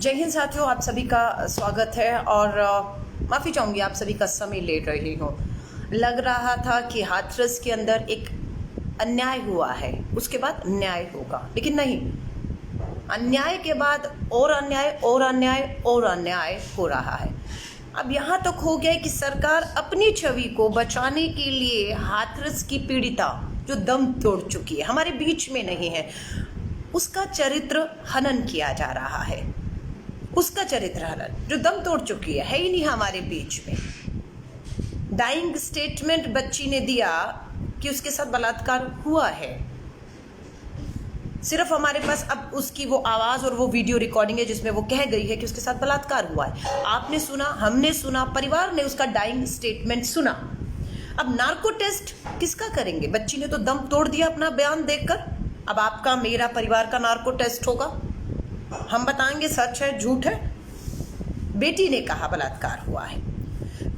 जय हिंद साथियों, आप सभी का स्वागत है और माफ़ी चाहूँगी आप सभी का समय ले रही हूँ। लग रहा था कि हाथरस के अंदर एक अन्याय हुआ है, उसके बाद न्याय होगा, लेकिन नहीं, अन्याय के बाद और अन्याय और अन्याय और अन्याय हो रहा है। अब यहाँ तक हो गया कि सरकार अपनी छवि को बचाने के लिए हाथरस की पीड़िता जो दम तोड़ चुकी है, हमारे बीच में नहीं है, उसका चरित्र हनन किया जा रहा है। उसका चरित्र हनन जो दम तोड़ चुकी है ही नहीं हमारे बीच में। डाइंग स्टेटमेंट बच्ची ने दिया कि उसके साथ बलात्कार हुआ है। सिर्फ हमारे पास अब उसकी वो आवाज़ और वो वीडियो रिकॉर्डिंग है जिसमें वो कह गई है कि उसके साथ बलात्कार हुआ है। आपने सुना, हमने सुना, परिवार ने उसका डाइंग स्टेटमेंट सुना। अब नार्को टेस्ट किसका करेंगे? बच्ची ने तो दम तोड़ दिया अपना बयान देकर। अब आपका, मेरा, परिवार का नार्को टेस्ट होगा, हम बताएंगे सच है झूठ है। बेटी ने कहा बलात्कार हुआ है।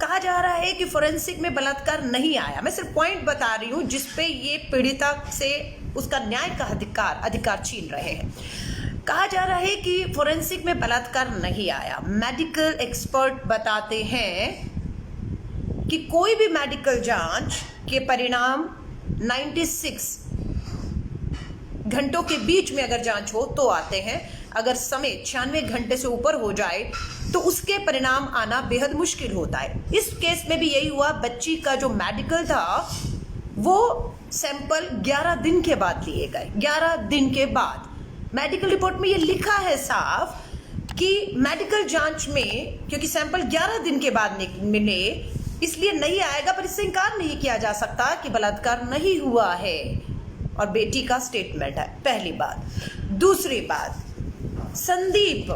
कहा जा रहा है कि फोरेंसिक में बलात्कार नहीं आया। मैं सिर्फ पॉइंट बता रही हूं जिसपे ये पीड़िता से उसका न्याय का अधिकार छीन रहे हैं। कहा जा रहा है कि फोरेंसिक में बलात्कार नहीं आया। मेडिकल एक्सपर्ट बताते हैं कि कोई भी मेडिकल जांच के परिणाम 96 घंटों के बीच में अगर जांच हो तो आते हैं। अगर समय 96 घंटे से ऊपर हो जाए तो उसके परिणाम आना बेहद मुश्किल होता है। इस केस में भी यही हुआ। बच्ची का जो मेडिकल था वो सैंपल 11 दिन के बाद लिए गए। 11 दिन के बाद मेडिकल रिपोर्ट में ये लिखा है साफ कि मेडिकल जांच में, क्योंकि सैंपल 11 दिन के बाद मिले इसलिए नहीं आएगा, पर इससे इनकार नहीं किया जा सकता कि बलात्कार नहीं हुआ है। और बेटी का स्टेटमेंट है, पहली बात। दूसरी बात, संदीप,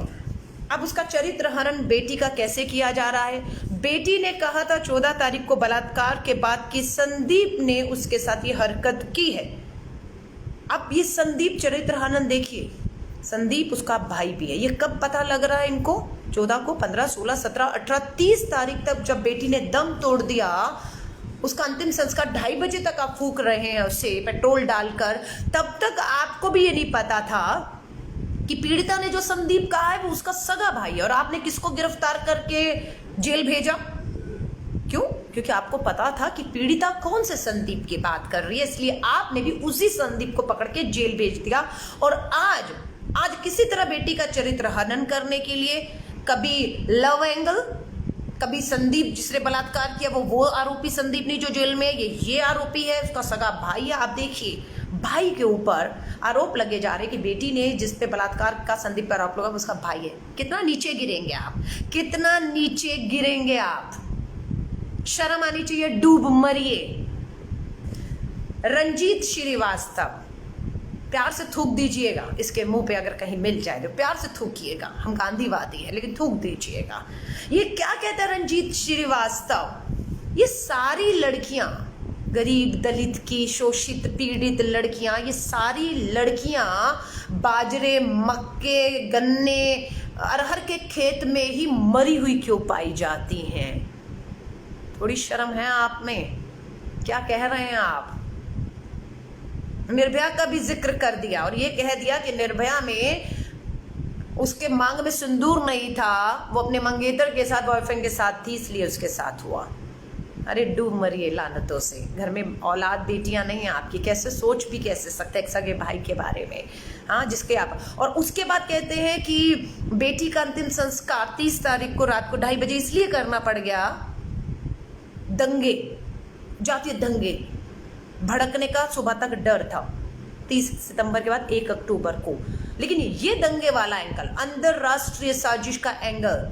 अब उसका चरित्र हनन बेटी का कैसे किया जा रहा है? बेटी ने कहा था 14 तारीख को बलात्कार के बाद कि संदीप ने उसके साथ ये हरकत की है। अब ये संदीप चरित्र हनन देखिए, संदीप उसका भाई भी है। ये कब पता लग रहा है इनको? 14 को, 15, 16, 17, 18, 30 तारीख तक जब बेटी ने दम तोड़ दिया, उसका अंतिम संस्कार 2:30 बजे तक आप फूक रहे हैं उसे पेट्रोल डालकर, तब तक आपको भी ये नहीं पता था कि पीड़िता ने जो संदीप कहा है वो उसका सगा भाई है। और आपने किसको गिरफ्तार करके जेल भेजा? क्यों? क्योंकि आपको पता था कि पीड़िता कौन से संदीप की बात कर रही है, इसलिए आपने भी उसी संदीप को पकड़ के जेल भेज दिया। और आज किसी तरह बेटी का चरित्र हनन करने के लिए, कभी लव एंगल, कभी संदीप जिसने बलात्कार किया वो आरोपी संदीप नहीं जो जेल में है, ये आरोपी है, उसका सगा भाई है। आप देखिए, भाई के ऊपर आरोप लगे जा रहे कि बेटी ने जिस पे बलात्कार का संदीप पर आरोप लगा उसका भाई है। कितना नीचे गिरेंगे आप, कितना नीचे गिरेंगे आप? शर्म आनी चाहिए, डूब मरिए। रंजीत श्रीवास्तव, प्यार से थूक दीजिएगा इसके मुंह पे, अगर कहीं मिल जाए तो प्यार से थूकिएगा। हम गांधीवादी हैं लेकिन थूक दीजिएगा। ये क्या कहता है रंजीत श्रीवास्तव? ये सारी लड़कियां, गरीब, दलित की, शोषित, पीड़ित लड़कियां, ये सारी लड़कियां बाजरे, मक्के, गन्ने, अरहर के खेत में ही मरी हुई क्यों पाई जाती हैं? थोड़ी शर्म है आप में? क्या कह रहे हैं आप? निर्भया का भी जिक्र कर दिया और ये कह दिया कि निर्भया में उसके मांग में सिंदूर नहीं था, वो अपने मंगेतर के साथ, बॉयफ्रेंड के साथ थी, इसलिए उसके साथ हुआ। अरे डूब मरिए लानतों से। घर में औलाद, बेटियां नहीं हैं आपकी, कैसे सोच भी कैसे सकते एक सगे भाई के बारे में? हाँ, जिसके आप, और उसके बाद कहते हैं कि बेटी का अंतिम संस्कार 30 तारीख को रात को 2:30 बजे इसलिए करना पड़ गया, दंगे, जातीय दंगे भड़कने का सुबह तक डर था 30 सितंबर के बाद 1 अक्टूबर को। लेकिन ये दंगे वाला एंगल, अंतरराष्ट्रीय साजिश का एंगल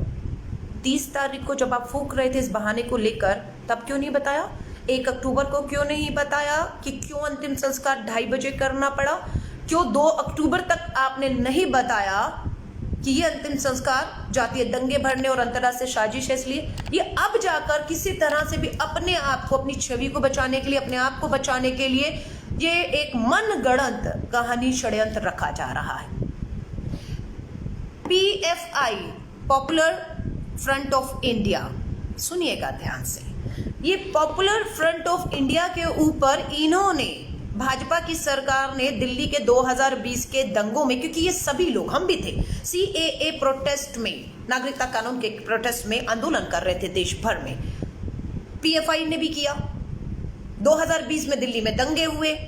30 तारीख को जब आप फूक रहे थे इस बहाने को लेकर, तब क्यों नहीं बताया? 1 अक्टूबर को क्यों नहीं बताया कि क्यों अंतिम संस्कार 2:30 बजे करना पड़ा? क्यों 2 अक्टूबर तक आपने नहीं बताया कि ये अंतिम संस्कार जातीय दंगे भरने और अंतर्राष्ट्रीय साजिश है? इसलिए ये अब जाकर किसी तरह से भी अपने आप को, अपनी छवि को बचाने के लिए, अपने आप को बचाने के लिए ये एक मनगढ़ंत कहानी, षड्यंत्र रखा जा रहा है। PFI, popular front of India, सुनिएगा ध्यान से, ये पॉपुलर फ्रंट ऑफ इंडिया के ऊपर इन्होंने भाजपा की सरकार ने दिल्ली के 2020 के दंगों में, क्योंकि ये सभी लोग, हम भी थे, CAA प्रोटेस्ट में, नागरिकता कानून के प्रोटेस्ट में आंदोलन कर रहे थे देश भर में, PFI ने भी किया। 2020 में दिल्ली में दंगे हुए,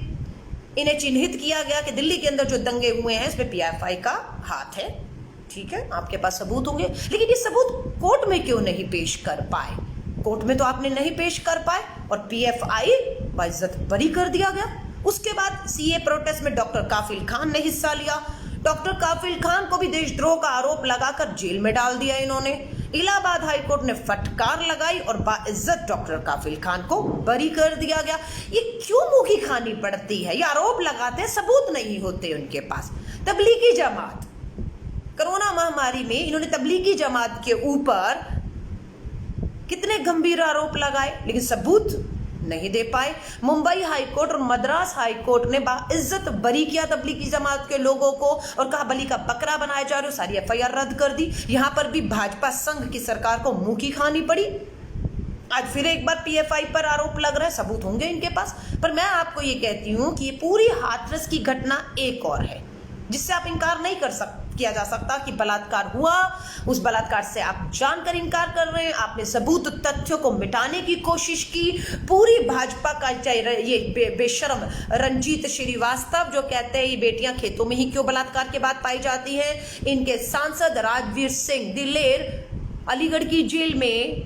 इन्हें चिन्हित किया गया कि दिल्ली के अंदर जो दंगे हुए हैं इसमें PFI का हाथ है। ठीक है, आपके पास सबूत होंगे, लेकिन ये सबूत कोर्ट में क्यों नहीं पेश कर पाए? कोर्ट में तो आपने नहीं पेश कर पाए और PFI बाइज्जत बरी कर दिया गया। उसके बाद CAA प्रोटेस्ट में डॉक्टर काफिल खान ने हिस्सा लिया। डॉक्टर काफिल खान को भी देशद्रोह का आरोप लगाकर जेल में डाल दिया इन्होंने। इलाहाबाद हाईकोर्ट ने फटकार लगाई और बाइज्जत डॉक्टर काफिल खान को बरी कर दिया गया। ये क्यों मुंह की खानी पड़ती है? ये आरोप लगाते हैं, सबूत नहीं होते उनके पास। तबलीगी जमात, कोरोना महामारी में इन्होंने तबलीगी जमात के ऊपर कितने गंभीर आरोप लगाए, लेकिन सबूत नहीं दे पाए। मुंबई हाईकोर्ट और मद्रास हाईकोर्ट ने बाइज्जत बरी किया तबलीगी जमात के लोगों को और कहा बली का बकरा बनाए जा रहे हो, सारी FIR रद्द कर दी। यहां पर भी भाजपा संघ की सरकार को मुंह की खानी पड़ी। आज फिर एक बार PFI पर आरोप लग रहा है, सबूत होंगे इनके पास। पर मैं आपको ये कहती हूं कि ये पूरी हाथरस की घटना एक और है जिससे आप इनकार नहीं किया जा सकता कि बलात्कार हुआ। उस बलात्कार से आप जानकर इनकार कर रहे हैं, आपने सबूत तथ्यों को मिटाने की कोशिश की। पूरी भाजपा का, चाहे ये बेशर्म रंजीत श्रीवास्तव जो कहते हैं ये बेटियां खेतों में ही क्यों बलात्कार के बाद पाई जाती हैं, इनके सांसद राजवीर सिंह दिलेर अलीगढ़ की जेल में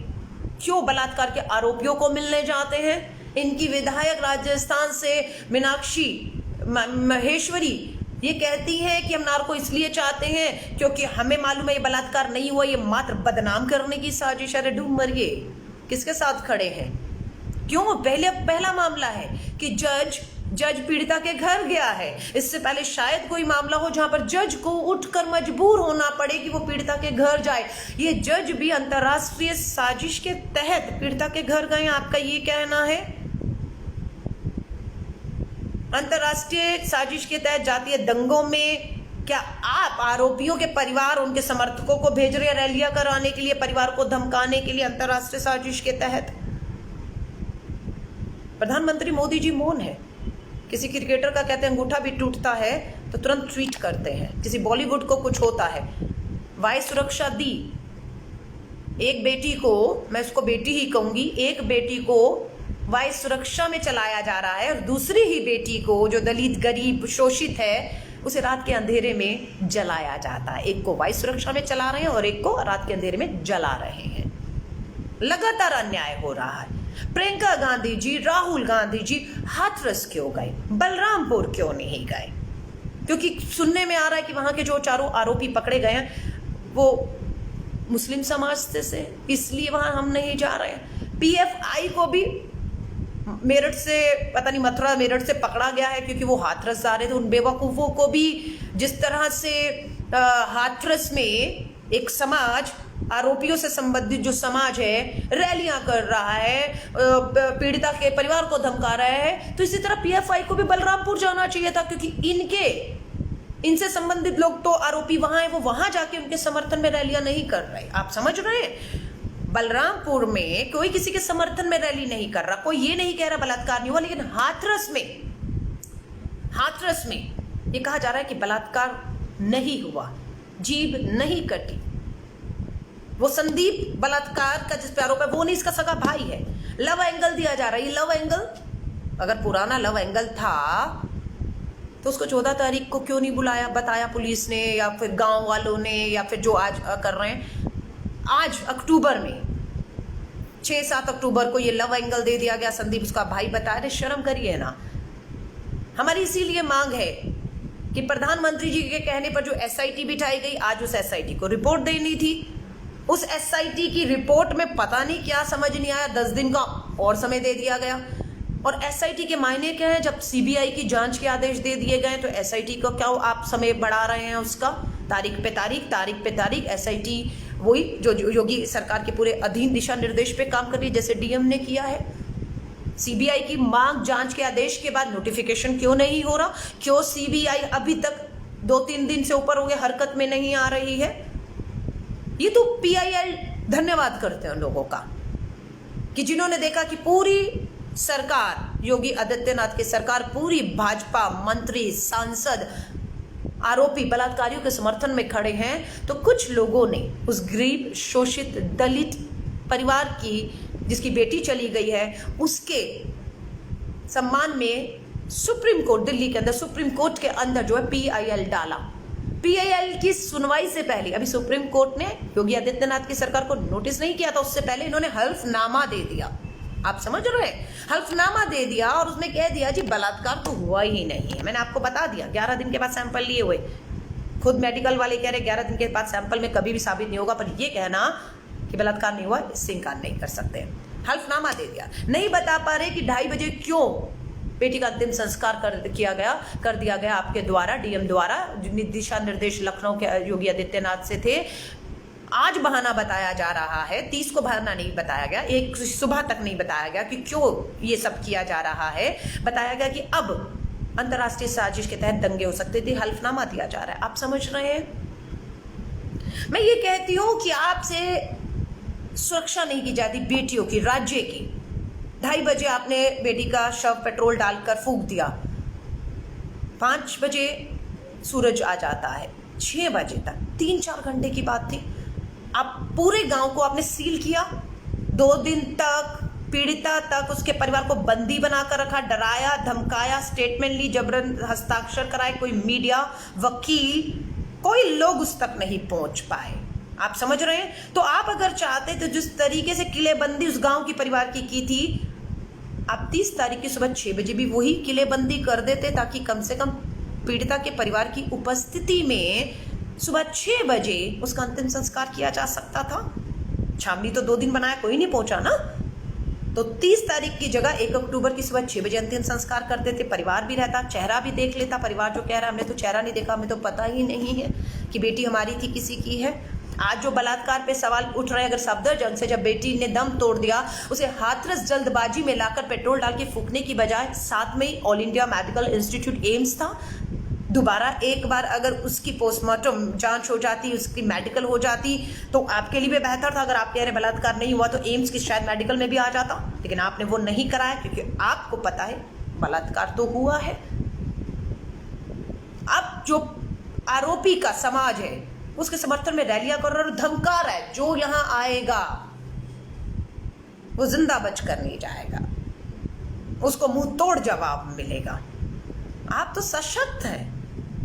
क्यों बलात्कार के आरोपियों को मिलने जाते हैं, इनकी विधायक राजस्थान से मीनाक्षी महेश्वरी ये कहती हैं कि हम नार्को इसलिए चाहते हैं क्योंकि हमें मालूम है ये बलात्कार नहीं हुआ, ये मात्र बदनाम करने की साजिश है। डूब मरिए, किसके साथ खड़े हैं? क्यों? पहला मामला है कि जज पीड़िता के घर गया है। इससे पहले शायद कोई मामला हो जहां पर जज को उठकर मजबूर होना पड़े कि वो पीड़िता के घर जाए। ये जज भी अंतर्राष्ट्रीय साजिश के तहत पीड़िता के घर गए, आपका ये कहना है? अंतर्राष्ट्रीय साजिश के तहत जातीय दंगों में क्या आप आरोपियों के परिवार, उनके समर्थकों को भेज रहे हैं रैलियां कराने के लिए, परिवार को धमकाने के लिए अंतर्राष्ट्रीय साजिश के तहत? प्रधानमंत्री मोदी जी मौन है। किसी क्रिकेटर का कहते हैं अंगूठा भी टूटता है तो तुरंत ट्वीट करते हैं। किसी बॉलीवुड को कुछ होता है, वायु सुरक्षा दी एक बेटी को, मैं उसको बेटी ही कहूंगी, एक बेटी को वायु सुरक्षा में चलाया जा रहा है और दूसरी ही बेटी को जो दलित गरीब शोषित है उसे रात के अंधेरे में जलाया जाता है। एक को वायु सुरक्षा में चला रहे हैं और एक को रात के अंधेरे में जला रहे हैं। लगातार अन्याय हो रहा है। प्रियंका गांधी जी, राहुल गांधी जी हाथरस क्यों गए, बलरामपुर क्यों नहीं गए? क्योंकि सुनने में आ रहा है कि वहां के जो चारों आरोपी पकड़े गए हैं वो मुस्लिम समाज से, इसलिए वहां हम नहीं जा रहे हैं। PFI को भी मेरठ से, पता नहीं मथुरा मेरठ से पकड़ा गया है क्योंकि वो हाथरस जा रहे थे। उन बेवकूफ़ों को भी जिस तरह से हाथरस में एक समाज, आरोपियों से संबंधित जो समाज है, रैलियां कर रहा है, पीड़िता के परिवार को धमका रहा है, तो इसी तरह PFI को भी बलरामपुर जाना चाहिए था क्योंकि इनसे संबंधित लोग तो आरोपी वहां है, वो वहां जाके उनके समर्थन में रैलियां नहीं कर रहे। आप समझ रहे हैं? बलरामपुर में कोई किसी के समर्थन में रैली नहीं कर रहा, कोई ये नहीं कह रहा बलात्कार नहीं हुआ, लेकिन हाथरस में ये कहा जा रहा है कि बलात्कार नहीं हुआ, जीभ नहीं कटी। वो संदीप बलात्कार का जिस पे आरोप है वो नहीं, इसका सगा भाई है। लव एंगल दिया जा रहा है। ये लव एंगल, अगर पुराना लव एंगल था तो उसको 14 तारीख को क्यों नहीं बुलाया, बताया पुलिस ने या फिर गांव वालों ने, या फिर जो आज कर रहे हैं। आज अक्टूबर में 6-7 अक्टूबर को ये लव एंगल दे दिया गया, संदीप उसका भाई बता रहे। शर्म करिए ना। हमारी इसीलिए मांग है कि प्रधानमंत्री जी के कहने पर जो SIT बिठाई गई, आज उस SIT को रिपोर्ट देनी थी। उस SIT की रिपोर्ट में पता नहीं क्या समझ नहीं आया, 10 दिन का और समय दे दिया गया। और SIT के मायने क्या है? जब CBI की जांच के आदेश दे दिए गए तो SIT को क्या आप समय बढ़ा रहे हैं? उसका तारीख पे तारीख SIT वही जो योगी सरकार के पूरे अधीन दिशा निर्देश पे काम कर रही है, जैसे DM ने किया है। CBI की मांग, जांच के आदेश के बाद नोटिफिकेशन क्यों नहीं हो रहा? क्यों CBI अभी तक 2-3 दिन से ऊपर हो गए हरकत में नहीं आ रही है? ये तो PIL धन्यवाद करते हैं लोगों का कि जिन्होंने देखा कि पूरी सरकार, योगी आदित्यनाथ की सरकार, पूरी भाजपा, मंत्री, सांसद आरोपी बलात्कारियों के समर्थन में खड़े हैं, तो कुछ लोगों ने उस गरीब, शोषित, दलित परिवार की जिसकी बेटी चली गई है, उसके सम्मान में सुप्रीम कोर्ट, दिल्ली के अंदर सुप्रीम कोर्ट के अंदर जो है PIL डाला। PIL की सुनवाई से पहले अभी सुप्रीम कोर्ट ने योगी आदित्यनाथ की सरकार को नोटिस नहीं किया था, उससे पहले इन्होंने हल्फनामा दे दिया। आप समझ रहे हैं, हल्फनामा दे दिया और उसमें कह दिया जी बलात्कार तो हुआ ही नहीं है। मैंने आपको बता दिया 11 दिन के बाद सैंपल लिए हुए, खुद मेडिकल वाले कह रहे 11 दिन के बाद सैंपल में कभी भी साबित नहीं होगा, पर ये कहना कि बलात्कार नहीं हुआ इससे इंकार नहीं कर सकते। हल्फनामा दे दिया, नहीं बता पा रहे कि 2:30 बजे क्यों बेटी का अंतिम संस्कार कर दिया गया आपके द्वारा, DM द्वारा। दिशा निर्देश लखनऊ के योगी आदित्यनाथ से थे। आज बहाना बताया जा रहा है, 30 को बहाना नहीं बताया गया, एक सुबह तक नहीं बताया गया कि क्यों ये सब किया जा रहा है। बताया गया कि अब अंतर्राष्ट्रीय साजिश के तहत दंगे हो सकते थे, हल्फनामा दिया जा रहा है। आप समझ रहे हैं, मैं ये कहती हूं कि आपसे सुरक्षा नहीं की जाती बेटियों की, राज्य की। 2:30 बजे आपने बेटी का शव पेट्रोल डालकर फूंक दिया, 5 बजे सूरज आ जाता है, 6 बजे तक 3-4 घंटे की बात थी। आप पूरे गांव को आपने सील किया, 2 दिन तक पीड़िता तक उसके परिवार को बंदी बनाकर रखा, डराया, धमकाया, स्टेटमेंट ली, जबरन हस्ताक्षर कराए, कोई मीडिया, वकील, कोई लोग उस तक नहीं पहुंच पाए। आप समझ रहे हैं, तो आप अगर चाहते तो जिस तरीके से किलेबंदी उस गांव की परिवार की थी, आप 30 तारीख की सुबह 6 बजे भी वही किलेबंदी कर देते, ताकि कम से कम पीड़िता के परिवार की उपस्थिति में सुबह 6 बजे उसका अंतिम संस्कार किया जा सकता था। छावनी तो 2 दिन बनाया, कोई नहीं पहुंचा ना। तो 30 तारीख की जगह 1 अक्टूबर की सुबह 6 बजे अंतिम संस्कार कर देते, परिवार भी रहता, चेहरा भी देख लेता। परिवार जो कह रहा है हमने तो चेहरा नहीं देखा, हमें तो पता ही नहीं है कि बेटी हमारी थी किसी की है। आज जो बलात्कार पे सवाल उठ रहे हैं, अगर सफदरजंग से जब बेटी ने दम तोड़ दिया, उसे हाथरस जल्दबाजी में लाकर पेट्रोल डाल के फूकने की बजाय साथ में all India medical institute AIIMS था, दोबारा एक बार अगर उसकी पोस्टमार्टम जांच हो जाती, उसकी मेडिकल हो जाती, तो आपके लिए भी बेहतर था। अगर आप कह रहे बलात्कार नहीं हुआ तो एम्स की शायद मेडिकल में भी आ जाता, लेकिन आपने वो नहीं कराया, क्योंकि आपको पता है बलात्कार तो हुआ है। अब जो आरोपी का समाज है उसके समर्थन में रैलियां कर रहा है, धमका रहा है, जो यहां आएगा वो जिंदा बचकर नहीं जाएगा, उसको मुंह तोड़ जवाब मिलेगा। आप तो सशक्त हैं।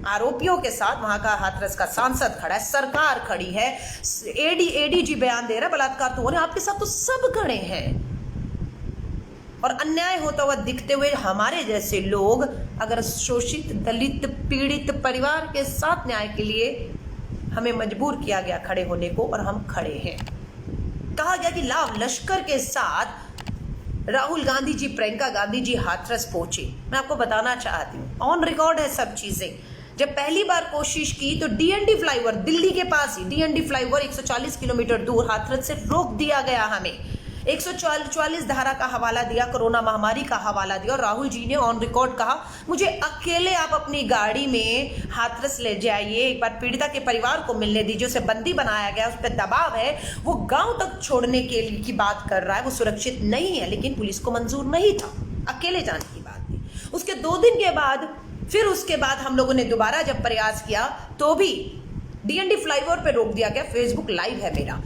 आरोपियों के साथ वहां का हाथरस का सांसद खड़ा है, सरकार खड़ी है, ADG बयान दे रहा है बलात्कार तो हो रहा है, आपके साथ तो सब खड़े हैं। और अन्याय होता हुआ दिखते हुए हमारे जैसे लोग, अगर शोषित, दलित, पीड़ित परिवार के साथ न्याय के लिए हमें मजबूर किया गया खड़े होने को, और हम खड़े हैं। कहा गया कि लाव लश्कर के साथ राहुल गांधी जी, प्रियंका गांधी जी हाथरस पहुंचे। मैं आपको बताना चाहती हूँ, ऑन रिकॉर्ड है सब चीजें। जब पहली बार कोशिश की तो DND फ्लाईओवर, दिल्ली के पास ही DND फ्लाईओवर 140 किलोमीटर दूर हाथरस से रोक दिया गया। हमें 144 धारा का हवाला दिया, कोरोना महामारी का हवाला दिया, और राहुल जी ने ऑन रिकॉर्ड कहा मुझे अकेले आप अपनी गाड़ी में हाथरस ले जाइए, एक बार पीड़िता के परिवार को मिलने दीजिए, उसे बंदी बनाया गया, उस पर दबाव है, वो गांव तक छोड़ने के लिए की बात कर रहा है, वो सुरक्षित नहीं है, लेकिन पुलिस को मंजूर नहीं था, अकेले जाने की बात थी। उसके 2 दिन के बाद फिर उसके बाद हम लोगों ने दोबारा जब प्रयास किया तो भी DND फ्लाईओवर पे रोक दिया गया। फेसबुक लाइव है मेरा।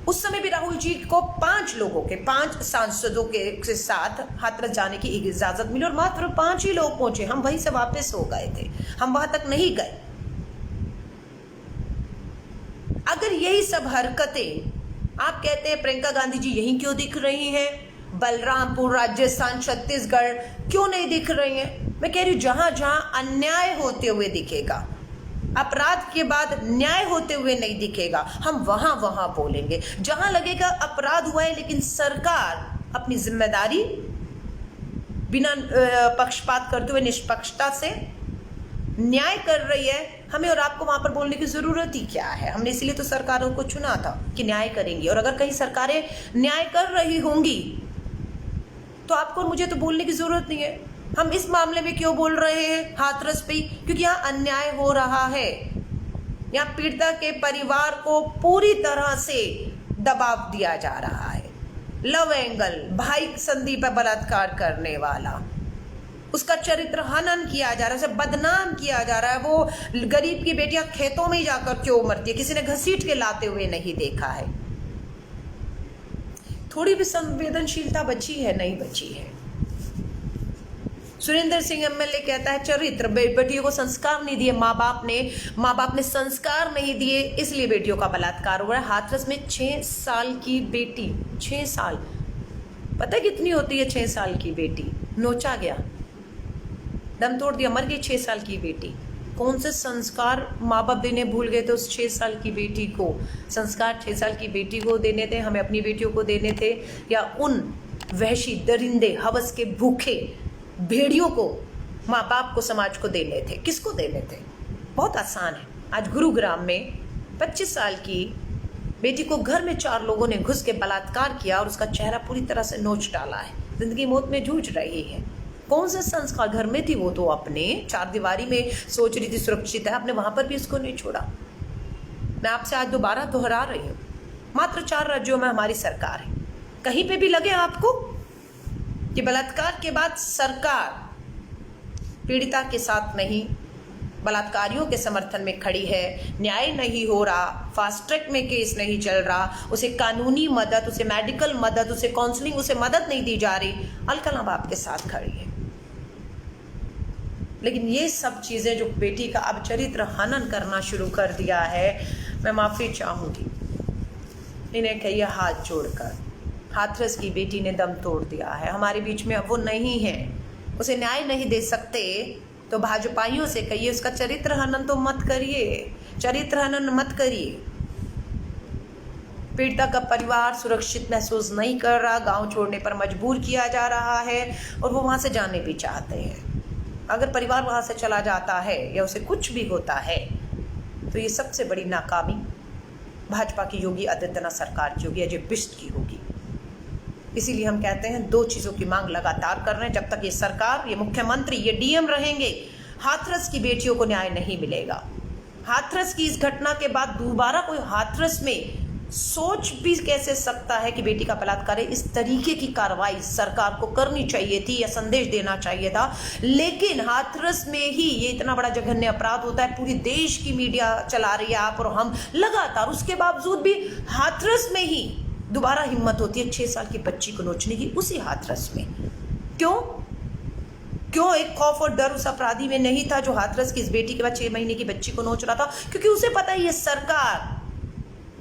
उस समय भी राहुल जी को 5 लोगों के, 5 सांसदों के साथ हाथरस जाने की इजाजत मिली, और मात्र 5 ही लोग पहुंचे। हम वहीं से वापस हो गए थे, हम वहां तक नहीं गए। अगर यही सब हरकतें आप कहते हैं प्रियंका गांधी जी यहीं क्यों दिख रही हैं, बलरामपुर, राजस्थान, छत्तीसगढ़ क्यों नहीं दिख रही हैं? मैं कह रही हूं जहां जहां अन्याय होते हुए दिखेगा, अपराध के बाद न्याय होते हुए नहीं दिखेगा, हम वहां वहां बोलेंगे। जहां लगेगा अपराध हुआ है लेकिन सरकार अपनी जिम्मेदारी बिना पक्षपात करते हुए निष्पक्षता से न्याय कर रही है, हमें और आपको वहां पर बोलने की जरूरत ही क्या है? हमने इसलिए तो सरकारों को चुना था कि न्याय करेंगी, और अगर कहीं सरकारें न्याय कर रही होंगी तो आपको और मुझे तो बोलने की जरूरत नहीं है। हम इस मामले में क्यों बोल रहे हैं हाथरस पे? क्योंकि यहाँ अन्याय हो रहा है, यहाँ पीड़िता के परिवार को पूरी तरह से दबाव दिया जा रहा है। लव एंगल, भाई संदीप पर बलात्कार करने वाला, उसका चरित्र हनन किया जा रहा है, उसे बदनाम किया जा रहा है। वो गरीब की बेटियां खेतों में ही जाकर क्यों मरती है, किसी ने घसीट के लाते हुए नहीं देखा है। थोड़ी भी संवेदनशीलता बची है? नहीं बची है। सुरेंद्र सिंह एमएलए कहता है चरित्र, बेटियों को संस्कार नहीं दिए, माँ बाप ने संस्कार नहीं दिए, इसलिए बेटियों का बलात्कार हुआ है। हाथरस में 6 साल की बेटी, 6 साल, पता है कितनी होती है 6 साल की बेटी? नोचा गया, दम तोड़ दिया, मर गई 6 साल की बेटी। कौन से संस्कार माँ बाप देने भूल गए थे उस 6 साल की बेटी को? संस्कार 6 साल की बेटी को देने थे, हमें अपनी बेटियों को देने थे, या उन वहशी दरिंदे हवस के भूखे भेड़ियों को, माँ बाप को, समाज को देने थे? किसको देने थे? बहुत आसान है। आज गुरुग्राम में 25 साल की बेटी को घर में 4 लोगों ने घुस के बलात्कार किया और उसका चेहरा पूरी तरह से नोच डाला है। जिंदगी मौत में जूझ रही है। कौन सा संस्कार? घर में थी वो तो अपने 4 दीवारी में सोच रही थी सुरक्षित है, आपने वहां पर भी उसको नहीं छोड़ा। मैं आपसे आज दोबारा दोहरा रही हूँ, मात्र 4 राज्यों में हमारी सरकार है। कहीं पे भी लगे आपको कि बलात्कार के बाद सरकार पीड़िता के साथ नहीं, बलात्कारियों के समर्थन में खड़ी है, न्याय नहीं हो रहा, फास्ट ट्रैक में केस नहीं चल रहा, उसे कानूनी मदद, उसे मेडिकल मदद, उसे काउंसलिंग, उसे मदद नहीं दी जा रही, अलकलम आपके साथ खड़ी है। लेकिन ये सब चीज़ें जो बेटी का अब चरित्र हनन करना शुरू कर दिया है, मैं माफ़ी चाहूँगी, इन्हें कहिए हाथ जोड़कर, हाथरस की बेटी ने दम तोड़ दिया है, हमारे बीच में अब वो नहीं है, उसे न्याय नहीं दे सकते, तो भाजपाइयों से कहिए उसका चरित्र हनन तो मत करिए, चरित्र हनन मत करिए। पीड़िता का परिवार सुरक्षित महसूस नहीं कर रहा, गांव छोड़ने पर मजबूर किया जा रहा है और वो वहाँ से जाने भी चाहते हैं। अगर परिवार वहाँ से चला जाता है या उसे कुछ भी होता है तो ये सबसे बड़ी नाकामी भाजपा की योगी आदित्यनाथ सरकार की होगी, अजय बिष्ट की होगी। इसीलिए हम कहते हैं 2 चीज़ों की मांग लगातार कर रहे हैं। जब तक ये सरकार, ये मुख्यमंत्री, ये डीएम रहेंगे, हाथरस की बेटियों को न्याय नहीं मिलेगा। हाथरस की इस घटना के बाद दोबारा कोई हाथरस में सोच भी कैसे सकता है कि बेटी का बलात्कार है? इस तरीके की कार्रवाई सरकार को करनी चाहिए थी या संदेश देना चाहिए था। लेकिन हाथरस में ही ये इतना बड़ा जघन्य अपराध होता है, पूरी देश की मीडिया चला रही है आप और हम लगातार, उसके बावजूद भी हाथरस में ही दोबारा हिम्मत होती है 6 साल की बच्ची को नोचने की, उसी हाथरस में। क्यों एक खौफ और डर उस अपराधी में नहीं था जो हाथरस की इस बेटी के बाद 6 महीने की बच्ची को नोच रहा था? क्योंकि उसे पता है ये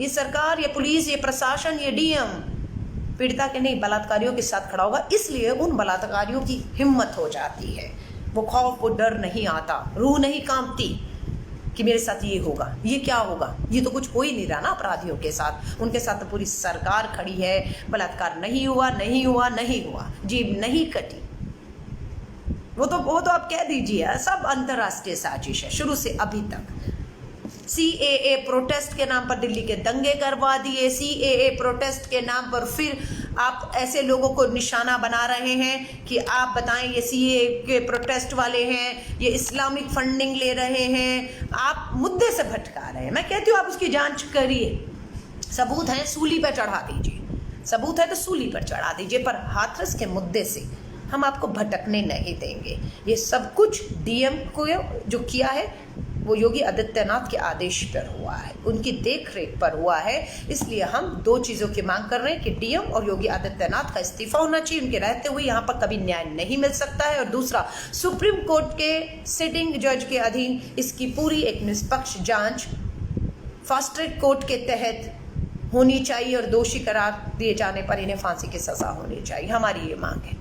सरकार, ये पुलिस, ये प्रशासन, ये डीएम पीड़िता के नहीं बलात्कारियों के साथ खड़ा होगा। इसलिए उन बलात्कारियों की हिम्मत हो जाती है, वो खौफ, वो डर नहीं आता, रूह नहीं कांपती कि मेरे साथ ये होगा, ये क्या होगा, ये तो कुछ हो ही नहीं रहा ना अपराधियों के साथ, उनके साथ तो पूरी सरकार खड़ी है। बलात्कार नहीं हुआ, जीभ नहीं कटी, वो तो आप कह दीजिए सब अंतर्राष्ट्रीय साजिश है शुरू से अभी तक। CAA प्रोटेस्ट के नाम पर दिल्ली के दंगे करवा दिए, CAA प्रोटेस्ट के नाम पर फिर आप ऐसे लोगों को निशाना बना रहे हैं कि आप बताएं ये CAA के प्रोटेस्ट वाले हैं, ये इस्लामिक फंडिंग ले रहे हैं, आप मुद्दे से भटका रहे हैं। मैं कहती हूँ आप उसकी जांच करिए, सबूत है सूली पर चढ़ा दीजिए, सबूत है तो सूली पर चढ़ा दीजिए, पर हाथरस के मुद्दे से हम आपको भटकने नहीं देंगे। ये सब कुछ डीएम को जो किया है वो योगी आदित्यनाथ के आदेश पर हुआ है, उनकी देखरेख पर हुआ है। इसलिए हम 2 चीज़ों की मांग कर रहे हैं कि डीएम और योगी आदित्यनाथ का इस्तीफा होना चाहिए, उनके रहते हुए यहाँ पर कभी न्याय नहीं मिल सकता है। और दूसरा, सुप्रीम कोर्ट के सिटिंग जज के अधीन इसकी पूरी एक निष्पक्ष जांच फास्ट ट्रैक कोर्ट के तहत होनी चाहिए और दोषी करार दिए जाने पर इन्हें फांसी की सजा होनी चाहिए, हमारी ये मांग है।